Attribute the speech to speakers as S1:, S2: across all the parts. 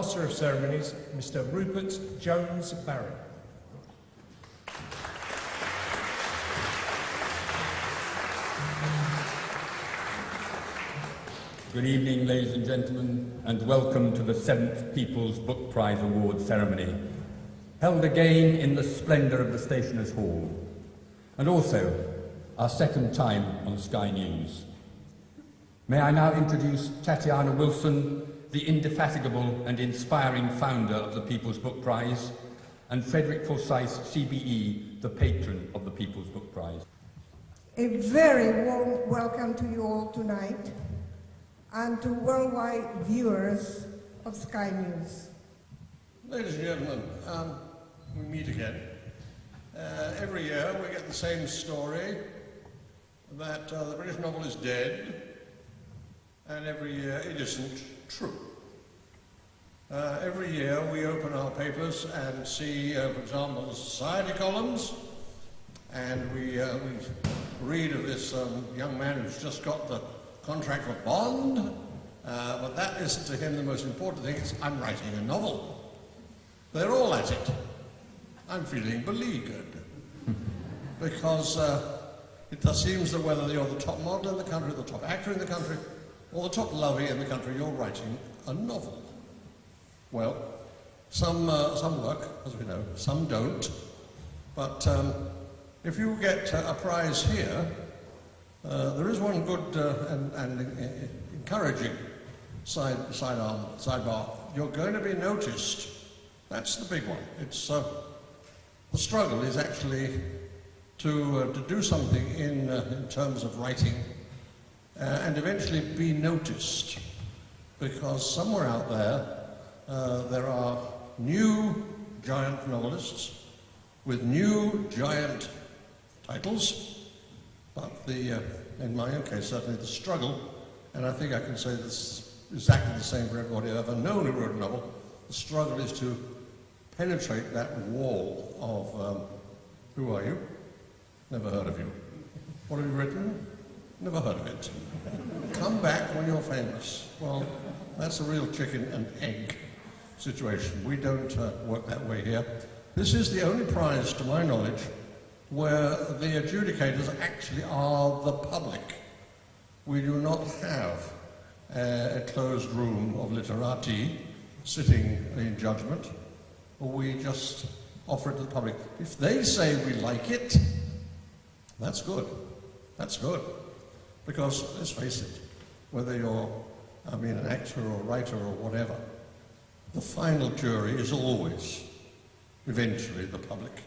S1: Master of Ceremonies, Mr. Rupert Jones-Barry.
S2: Good evening, ladies and gentlemen, and welcome to the 7th People's Book Prize Award ceremony, held again in the splendour of the Stationers' Hall, and also our second time on Sky News. May I now introduce Tatiana Wilson, the indefatigable and inspiring founder of the People's Book Prize, and Frederick Forsyth, CBE, the patron of the People's Book Prize.
S3: A very warm welcome to you all tonight, and to worldwide viewers of Sky News.
S4: Ladies and gentlemen, we meet again. Every year we get the same story, that the British novel is dead, and every year it isn't true. Every year we open our papers and see, for example, the society columns, and we read of this young man who's just got the contract for Bond, but that isn't to him the most important thing. It's, I'm writing a novel. They're all at it. I'm feeling beleaguered because it seems that whether you're the top model in the country, the top actor in the country, or the top lovey in the country, you're writing a novel. Well, some work, as we know, some don't, but if you get a prize here, there is one good and encouraging sidebar. You're going to be noticed. That's the big one. It's the struggle is actually to do something in terms of writing and eventually be noticed, because somewhere out there there are new giant novelists with new giant titles. But in my own case, certainly the struggle, and I think I can say this exactly the same for everybody I've ever known who wrote a novel, the struggle is to penetrate that wall of, who are you? Never heard of you. What have you written? Never heard of it. Come back when you're famous. Well, that's a real chicken and egg situation. We don't work that way here. This is the only prize, to my knowledge, where the adjudicators actually are the public. We do not have a closed room of literati sitting in judgment. We just offer it to the public. If they say we like it, that's good. That's good. Because, let's face it, whether you're, an actor or a writer or whatever, the final jury is always, eventually, the public.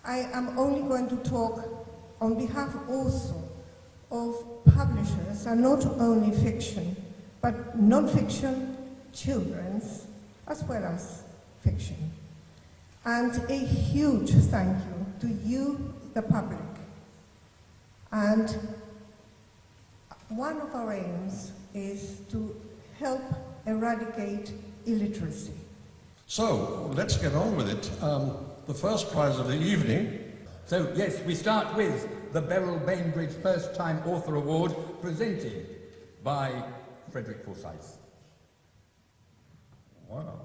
S3: I am only going to talk on behalf also of publishers, and not only fiction, but non-fiction, children's, as well as fiction. And a huge thank you to you, the public. And one of our aims is to help eradicate illiteracy.
S4: So, let's get on with it. The first prize of the evening.
S2: So, yes, we start with the Beryl Bainbridge First Time Author Award, presented by Frederick Forsyth.
S4: Wow.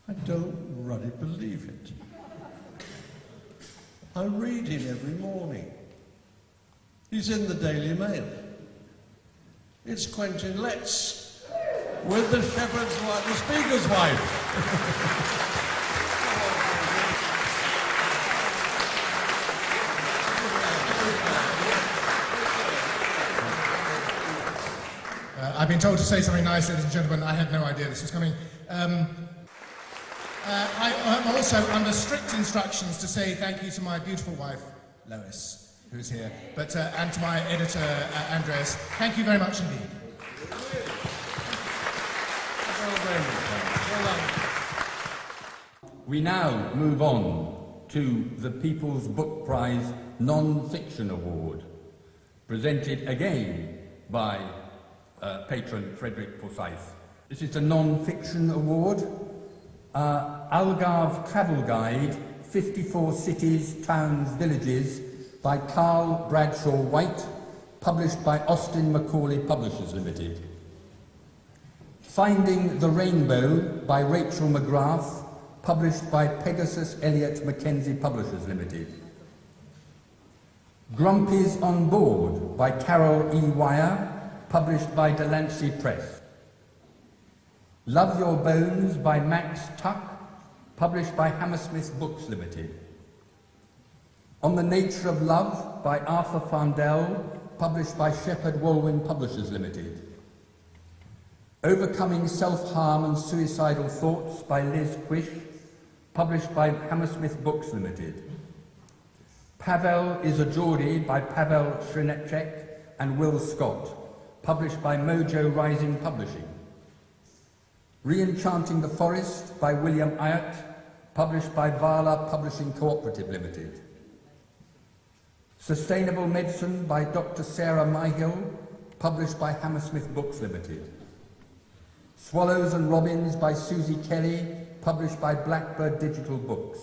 S4: I don't really believe it. I read him every morning. He's in the Daily Mail. It's Quentin Letts with the shepherd's wife, the speaker's wife.
S5: I've been told to say something nice, ladies and gentlemen. I had no idea this was coming. I am also under strict instructions to say thank you to my beautiful wife, Lois, who's here, and to my editor, Andreas. Thank you very much indeed.
S2: We now move on to the People's Book Prize Non-Fiction Award, presented again by Patron Frederick Forsyth. This is the Non-Fiction Award. Algarve Travel Guide, 54 Cities, Towns, Villages, by Carl Bradshaw White, published by Austin Macaulay Publishers Limited. Finding the Rainbow by Rachel McGrath, published by Pegasus Elliott Mackenzie Publishers Limited. Grumpy's on Board by Carol E. Wire, published by Delancey Press. Love Your Bones by Max Tuck, published by Hammersmith Books Limited. On the Nature of Love by Arthur Farndell, published by Shepherd Walwyn Publishers Limited. Overcoming Self-Harm and Suicidal Thoughts by Liz Quish, published by Hammersmith Books Limited. Pavel is a Geordie by Pavel Srinetchek and Will Scott, published by Mojo Rising Publishing. Re-Enchanting the Forest by William Ayat, published by Vala Publishing Cooperative Limited. Sustainable Medicine by Dr. Sarah Myhill, published by Hammersmith Books Limited. Swallows and Robins by Susie Kelly, published by Blackbird Digital Books.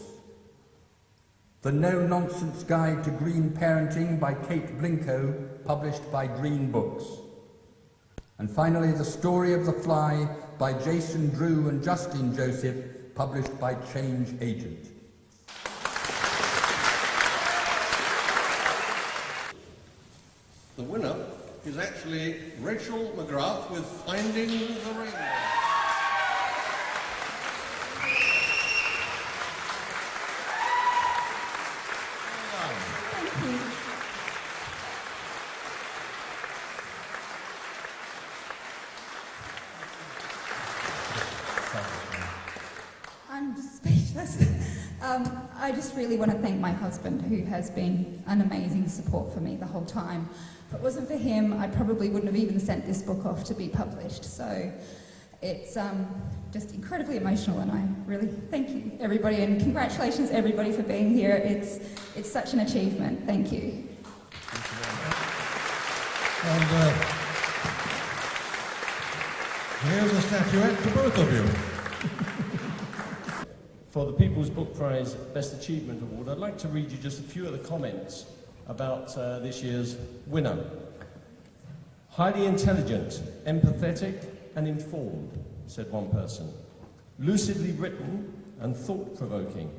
S2: The No-Nonsense Guide to Green Parenting by Kate Blinko, published by Green Books. And finally, The Story of the Fly by Jason Drew and Justine Joseph, published by Change Agent.
S4: The winner is actually Rachel McGrath with Finding the Rainbow.
S6: I'm speechless. I just really want to thank my husband, who has been an amazing support for me the whole time. If it wasn't for him, I probably wouldn't have even sent this book off to be published. So it's just incredibly emotional, and I really thank you, everybody, and congratulations, everybody, for being here. It's such an achievement. Thank you.
S4: And here's a statuette to both of you.
S7: For the People's Book Prize Best Achievement Award, I'd like to read you just a few of the comments about this year's winner. Highly intelligent, empathetic and informed, said one person. Lucidly written and thought-provoking.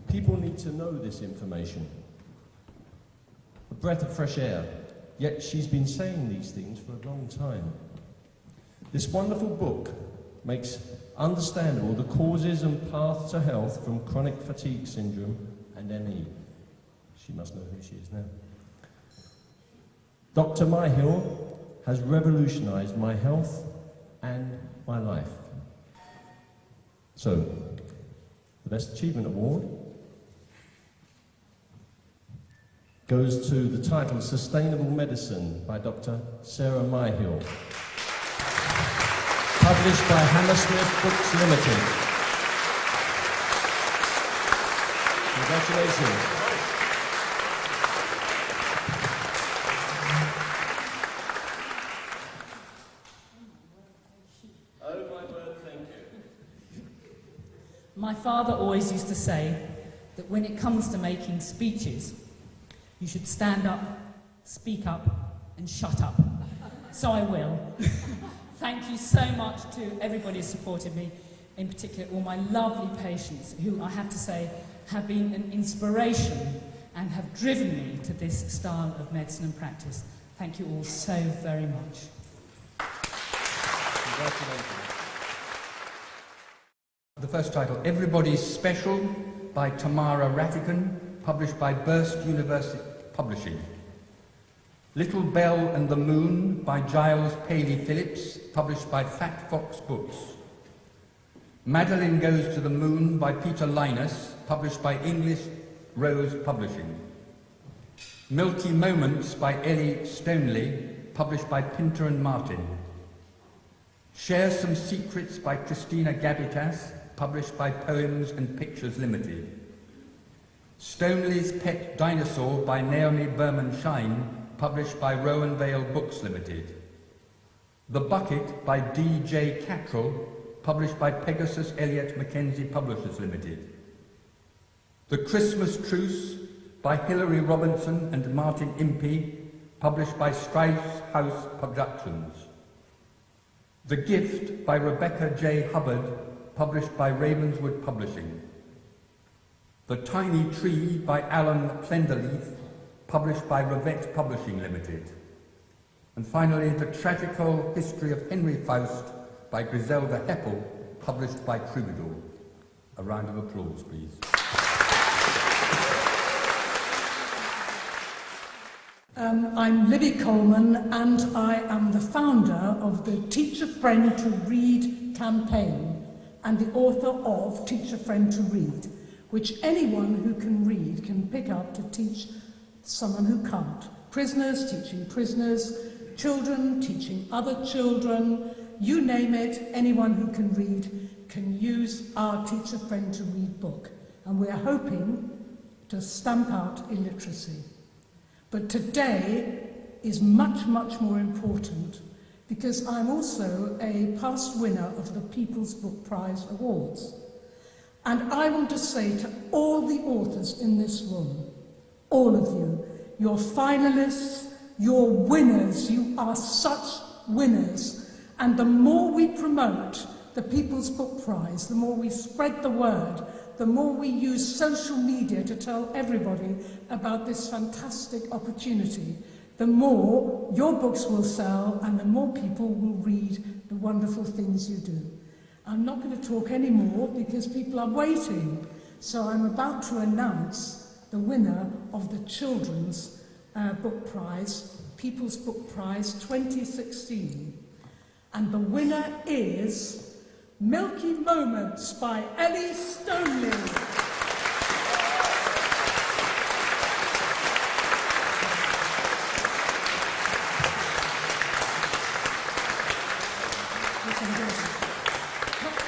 S7: People need to know this information. A breath of fresh air, yet she's been saying these things for a long time. This wonderful book makes understandable the causes and path to health from chronic fatigue syndrome and ME. She must know who she is now. Dr. Myhill has revolutionized my health and my life. So, the Best Achievement Award goes to the title Sustainable Medicine by Dr. Sarah Myhill, published by Hammersmith Books Limited. Congratulations. Oh my word, thank you.
S8: My father always used to say that when it comes to making speeches, you should stand up, speak up, and shut up. So I will. Thank you so much to everybody who supported me, in particular all my lovely patients, who I have to say have been an inspiration and have driven me to this style of medicine and practice. Thank you all so very much.
S7: Congratulations.
S2: The first title, Everybody's Special by Tamara Ratican, published by Burst University Publishing. Little Bell and the Moon by Giles Paley Phillips, published by Fat Fox Books. Madeline Goes to the Moon by Peter Linus, published by English Rose Publishing. Milky Moments by Ellie Stoneley, published by Pinter and Martin. Share Some Secrets by Christina Gabitas, published by Poems and Pictures Limited. Stoneley's Pet Dinosaur by Naomi Berman Shine, published by Rowan Vale Books Limited. The Bucket by D.J. Cattrall, published by Pegasus Elliott Mackenzie Publishers Limited. The Christmas Truce by Hilary Robinson and Martin Impey, published by Strife House Productions. The Gift by Rebecca J. Hubbard, published by Ravenswood Publishing. The Tiny Tree by Alan Plenderleith, published by Revette Publishing Limited. And finally, The Tragical History of Henry Faust by Griselda Heppel, published by Troubadour. A round of applause, please.
S9: I'm Libby Coleman, and I am the founder of the Teach a Friend to Read campaign and the author of Teach a Friend to Read, which anyone who can read can pick up to teach someone who can't. Prisoners teaching prisoners, children teaching other children, you name it, anyone who can read can use our Teach a Friend to Read book. And we're hoping to stamp out illiteracy. But today is much, much more important because I'm also a past winner of the People's Book Prize Awards. And I want to say to all the authors in this room, all of you, you're finalists, you're winners, you are such winners. And the more we promote the People's Book Prize, the more we spread the word, the more we use social media to tell everybody about this fantastic opportunity, the more your books will sell and the more people will read the wonderful things you do. I'm not going to talk anymore because people are waiting. So I'm about to announce the winner of the Children's Book Prize, People's Book Prize 2016. And the winner is Milky Moments by Ellie Stoneley.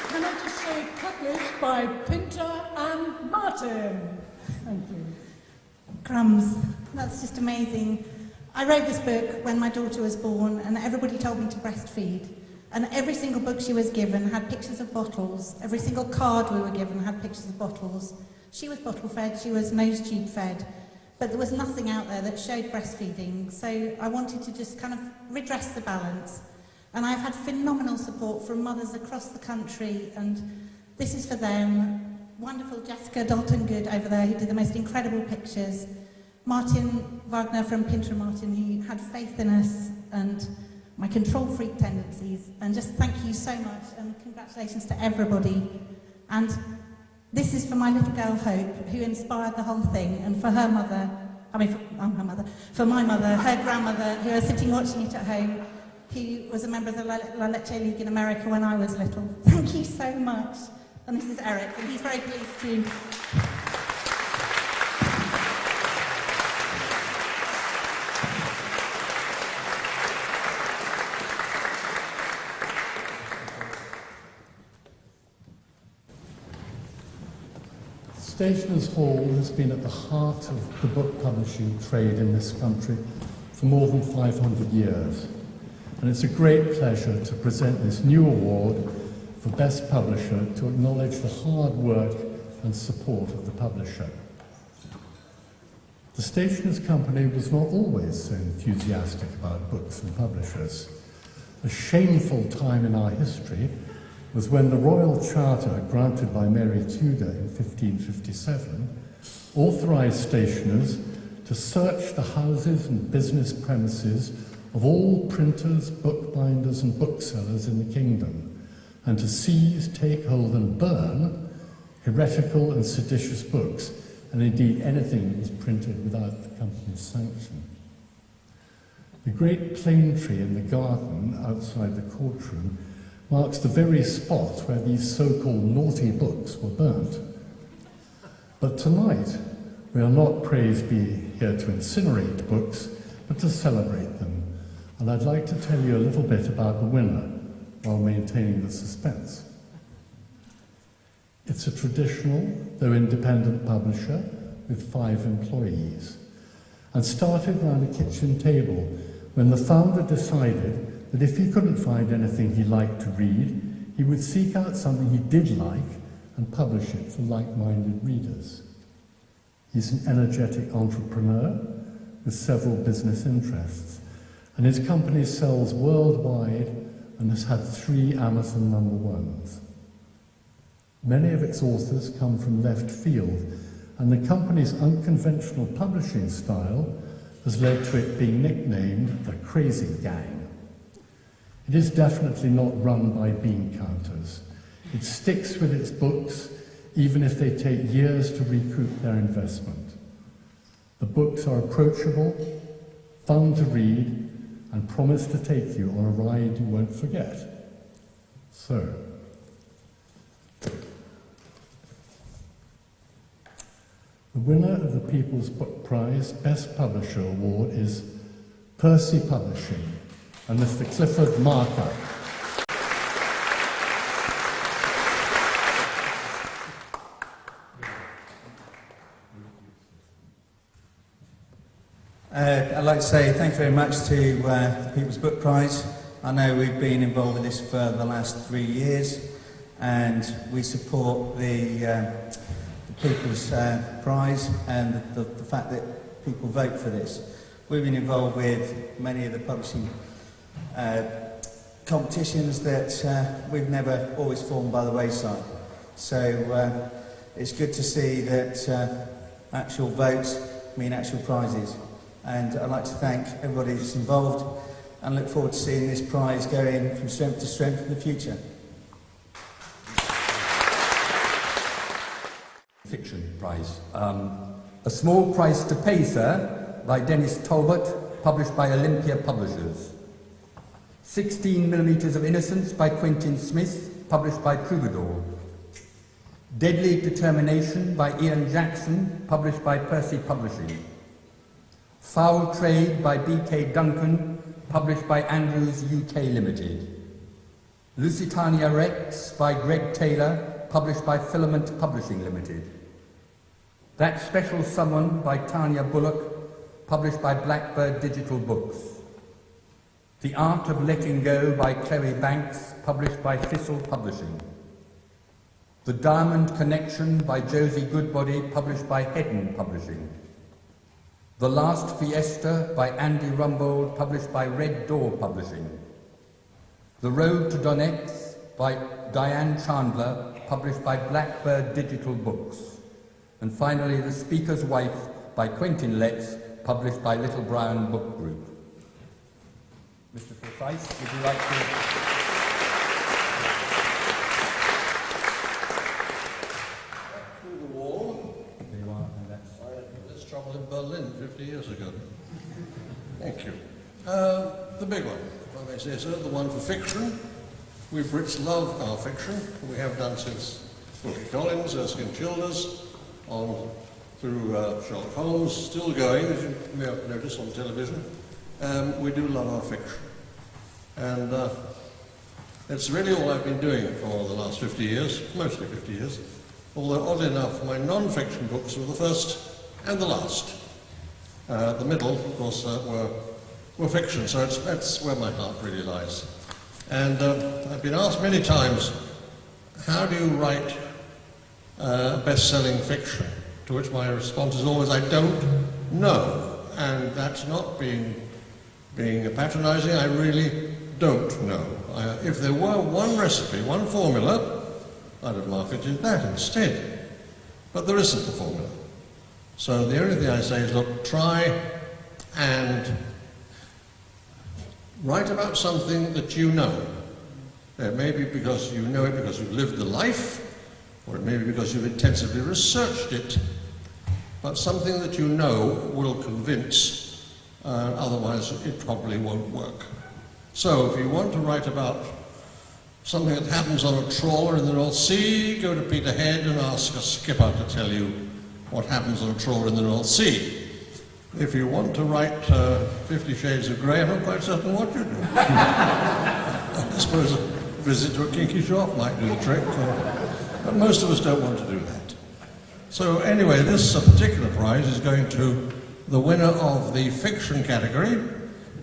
S9: Can I just say, published by Pinter and Martin. Thank you.
S10: Crumbs. That's just amazing. I wrote this book when my daughter was born and everybody told me to breastfeed. And every single book she was given had pictures of bottles. Every single card we were given had pictures of bottles. She was bottle fed, she was nose tube fed. But there was nothing out there that showed breastfeeding. So I wanted to just kind of redress the balance. And I've had phenomenal support from mothers across the country. And this is for them. Wonderful Jessica Dalton-Good over there, who did the most incredible pictures. Martin Wagner from Pinter and Martin, who had faith in us and my control freak tendencies, and just thank you so much and congratulations to everybody. And this is for my little girl Hope, who inspired the whole thing, and for her mother, for my mother, her grandmother, who was sitting watching it at home, who was a member of the La Leche League in America when I was little. Thank you so much. And this is Eric, and he's very pleased to.
S11: Stationers' Hall has been at the heart of the book publishing trade in this country for more than 500 years. And it's a great pleasure to present this new award for Best Publisher to acknowledge the hard work and support of the publisher. The Stationers' Company was not always so enthusiastic about books and publishers. A shameful time in our history was when the Royal Charter, granted by Mary Tudor in 1557, authorised stationers to search the houses and business premises of all printers, bookbinders and booksellers in the kingdom, and to seize, take hold and burn heretical and seditious books, and indeed anything that was printed without the company's sanction. The great plane tree in the garden outside the courtroom marks the very spot where these so-called naughty books were burnt. But tonight, we are not, praise be, here to incinerate books, but to celebrate them. And I'd like to tell you a little bit about the winner, while maintaining the suspense. It's a traditional, though independent publisher with 5 employees, and started around a kitchen table when the founder decided that if he couldn't find anything he liked to read, he would seek out something he did like and publish it for like-minded readers. He's an energetic entrepreneur with several business interests, and his company sells worldwide and has had 3 Amazon #1s. Many of its authors come from left field, and the company's unconventional publishing style has led to it being nicknamed the Crazy Gang. It is definitely not run by bean counters. It sticks with its books, even if they take years to recoup their investment. The books are approachable, fun to read, and promise to take you on a ride you won't forget. So, the winner of the People's Book Prize Best Publisher Award is Percy Publishing and Mr. Clifford Marker.
S12: I'd like to say thank you very much to the People's Book Prize. I know we've been involved with this for the last 3 years, and we support the People's Prize and the fact that people vote for this. We've been involved with many of the publishing competitions that we've never always fallen by the wayside. So it's good to see that actual votes mean actual prizes. And I'd like to thank everybody that's involved and look forward to seeing this prize going from strength to strength in the future.
S2: Fiction prize. A Small Price to Pay, Sir, by Dennis Talbot, published by Olympia Publishers. 16 Millimeters of Innocence by Quentin Smith, published by Troubadour. Deadly Determination by Ian Jackson, published by Percy Publishing. Foul Trade by B.K. Duncan, published by Andrews UK Limited. Lusitania Rex by Greg Taylor, published by Filament Publishing Limited. That Special Someone by Tanya Bullock, published by Blackbird Digital Books. The Art of Letting Go by Clary Banks, published by Thistle Publishing. The Diamond Connection by Josie Goodbody, published by Hedden Publishing. The Last Fiesta by Andy Rumbold, published by Red Door Publishing. The Road to Donetsk by Diane Chandler, published by Blackbird Digital Books. And finally, The Speaker's Wife by Quentin Letts, published by Little Brown Book Group. Mr. Forsyth, would you like to...
S4: In Berlin 50 years ago. Thank you. The big one, if I may say so, the one for fiction. We Brits love our fiction. We have done since Wilkie Collins, Erskine Childers, on through Sherlock Holmes, still going, as you may have noticed on television. We do love our fiction. And it's really all I've been doing for the last 50 years, mostly 50 years. Although, oddly enough, my non-fiction books were the first and the last. The middle, of course, were fiction, so that's where my heart really lies. And I've been asked many times, how do you write best-selling fiction? To which my response is always, I don't know. And that's not being patronizing, I really don't know. If there were one recipe, one formula, I'd have marketed that instead. But there isn't a formula. So the only thing I say is, look, try and write about something that you know. It may be because you know it because you've lived the life, or it may be because you've intensively researched it, but something that you know will convince, otherwise it probably won't work. So if you want to write about something that happens on a trawler in the North Sea, go to Peterhead and ask a skipper to tell you what happens on a trawler in the North Sea. If you want to write 50 Shades of Grey, I'm not quite certain what you do. I suppose a visit to a kinky shop might do the trick, but most of us don't want to do that. So anyway, this particular prize is going to the winner of the fiction category,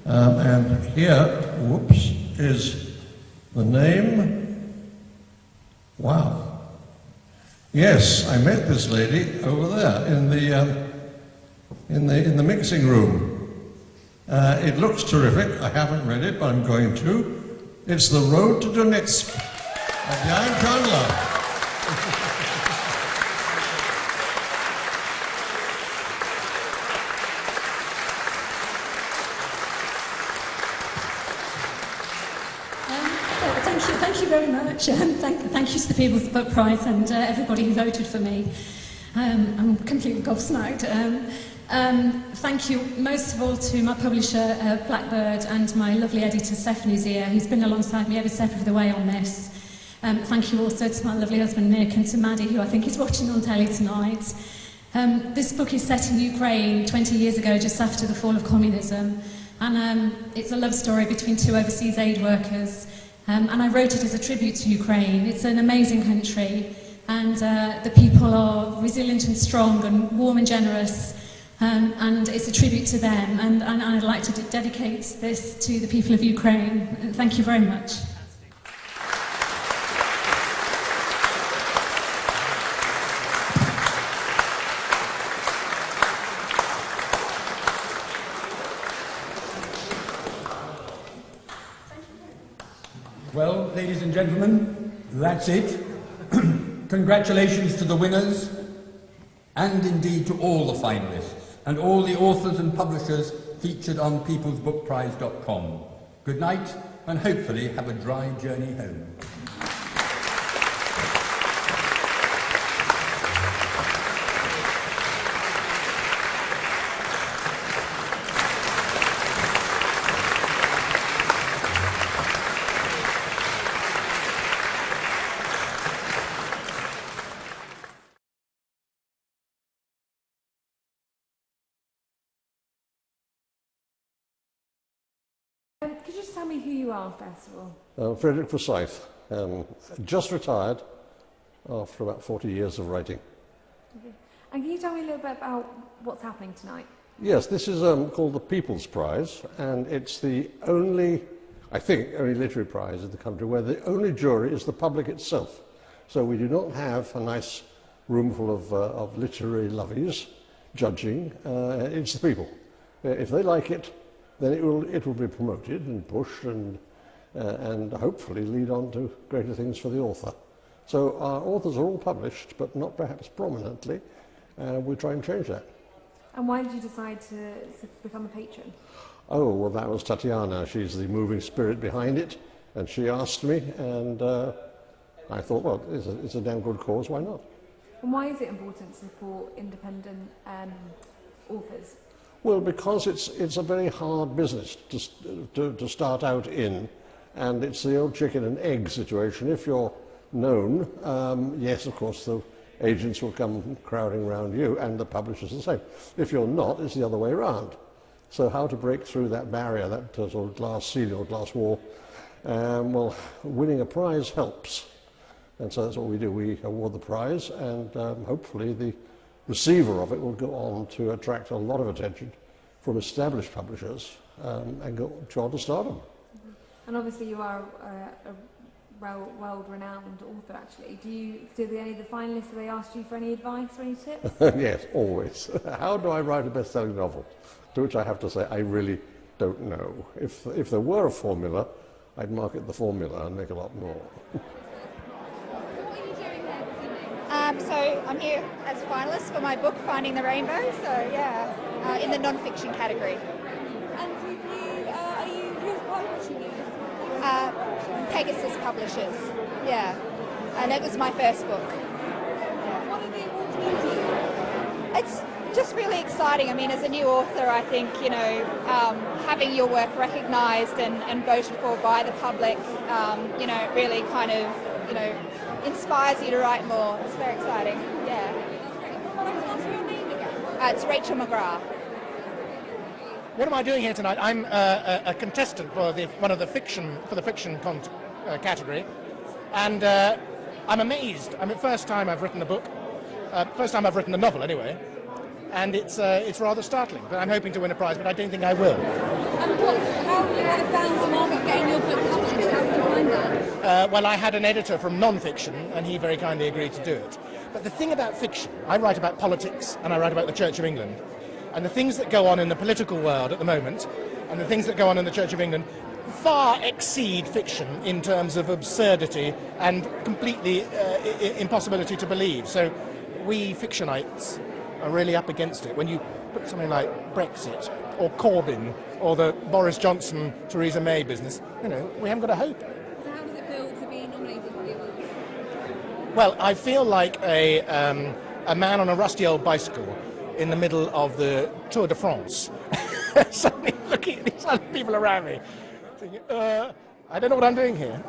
S4: and here, whoops, is the name. Wow. Yes, I met this lady over there in the mixing room. It looks terrific. I haven't read it, but I'm going to. It's The Road to Donetsk by Diane Chandler.
S13: Thank you very much. Thank you to the People's Book Prize and everybody who voted for me. I'm completely gobsmacked. Thank you most of all to my publisher, Blackbird, and my lovely editor, Stephanie's here, who's been alongside me every step of the way on this. Thank you also to my lovely husband, Nick, and to Maddie, who I think is watching on telly tonight. This book is set in Ukraine 20 years ago, just after the fall of communism. And it's a love story between two overseas aid workers. And I wrote it as a tribute to Ukraine. It's an amazing country, and the people are resilient and strong and warm and generous, and it's a tribute to them. And I'd like to dedicate this to the people of Ukraine. Thank you very much.
S2: Well, ladies and gentlemen, that's it. Congratulations to the winners, and indeed to all the finalists, and all the authors and publishers featured on peoplesbookprize.com. Good night, and hopefully have a dry journey home.
S14: Could you just tell me who you are, first of all?
S4: Frederick Forsyth, just retired after about 40 years of writing.
S14: Okay. And can you tell me a little bit about what's happening tonight?
S4: Yes, this is called the People's Prize, and it's the only, I think, only literary prize in the country where the only jury is the public itself. So we do not have a nice room full of literary lovies judging. It's the people. If they like it, then it will be promoted and pushed and hopefully lead on to greater things for the author. So our authors are all published, but not perhaps prominently. We try and change that.
S14: And why did you decide to become a patron?
S4: Oh, well, that was Tatiana. She's the moving spirit behind it, and she asked me, and I thought, well, it's a damn good cause, why not?
S14: And why is it important to support independent authors?
S4: Well, because it's a very hard business to start out in, and it's the old chicken and egg situation. If you're known, yes, of course, the agents will come crowding around you, and the publishers the same. If you're not, it's the other way around. So how to break through that barrier, that sort of glass ceiling or glass wall? Well, winning a prize helps. And so that's what we do. We award the prize, and hopefully the receiver of it will go on to attract a lot of attention from established publishers and go on to stardom.
S14: And obviously you are a world-renowned author, actually. Do any of the finalists, have they asked you for any advice or any tips?
S4: Yes, always. How do I write a best-selling novel? To which I have to say, I really don't know. If there were a formula, I'd market the formula and make a lot more.
S15: So I'm here as a finalist for my book, Finding the Rainbow, so yeah, in the non-fiction category.
S14: And who's publishing you?
S15: Pegasus Publishers, yeah. And it was my first book.
S14: Yeah. What are the awards mean to you?
S15: It's just really exciting. I mean, as a new author, I think, you know, having your work recognised and voted for by the public, you know, really kind of, you know, inspires you to write more. It's very exciting, yeah.
S14: What's your name again?
S15: It's Rachel McGrath.
S5: What am I doing here tonight? I'm a contestant for the fiction category, and I'm amazed. I mean, first time I've written a book, first time I've written a novel anyway, and it's rather startling. But I'm hoping to win a prize, but I don't think I will.
S14: And how have you found the market getting your book published? How did you find that?
S5: Well, I had an editor from non-fiction, and he very kindly agreed to do it. But the thing about fiction, I write about politics, and I write about the Church of England. And the things that go on in the political world at the moment, and the things that go on in the Church of England, far exceed fiction in terms of absurdity and completely impossibility to believe. So we fictionites are really up against it. When you put something like Brexit or Corbyn or the Boris Johnson, Theresa May business, you know, we haven't got a hope.
S14: So how does it feel to be nominated for the awards?
S5: Well, I feel like a man on a rusty old bicycle in the middle of the Tour de France, suddenly looking at these other people around me, thinking, I don't know what I'm doing here.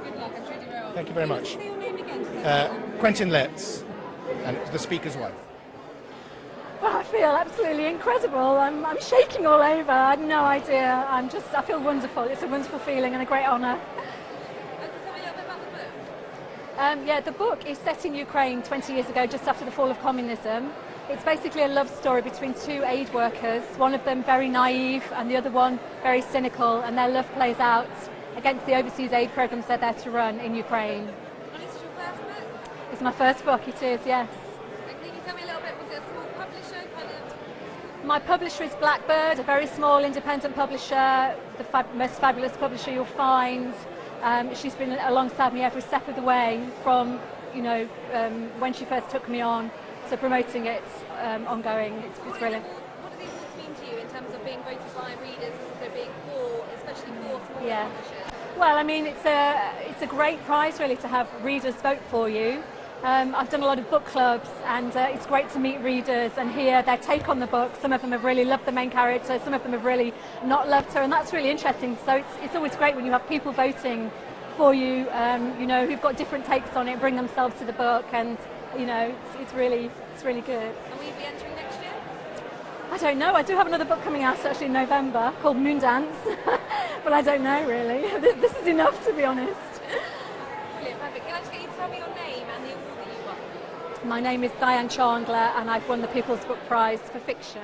S14: Good luck, I'm sure you will.
S5: Thank you very much.
S14: Say your name again.
S5: Quentin Letts, and the Speaker's wife.
S16: Well, I feel absolutely incredible. I'm shaking all over. I had no idea. I feel wonderful. It's a wonderful feeling and a great honour.
S14: Tell me a little bit about the book.
S16: Yeah, the book is set in Ukraine 20 years ago, just after the fall of communism. It's basically a love story between two aid workers, one of them very naive and the other one very cynical, and their love plays out against the overseas aid programs they're there to run in Ukraine.
S14: And this is your first book?
S16: It's my first book, it is, yes.
S14: And can you tell me a little bit, was it a small publisher kind of?
S16: My publisher is Blackbird, a very small independent publisher, the most fabulous publisher you'll find. She's been alongside me every step of the way from, you know, when she first took me on to promoting it ongoing. It's brilliant.
S14: What do these awards mean to you in terms of being voted by readers and also being for, especially for small publishers?
S16: Well, I mean, it's a great prize really to have readers vote for you. I've done a lot of book clubs, and it's great to meet readers and hear their take on the book. Some of them have really loved the main character, some of them have really not loved her, and that's really interesting. So it's always great when you have people voting for you, you know, who've got different takes on it, bring themselves to the book, and you know, it's really good.
S14: And will you be entering next year?
S16: I don't know. I do have another book coming out actually in November called Moondance, but I don't know really. This is enough, to be honest.
S14: Brilliant, perfect. Can I just get you to tell me your name and the award that you won?
S16: My name is Diane Chandler, and I've won the People's Book Prize for fiction.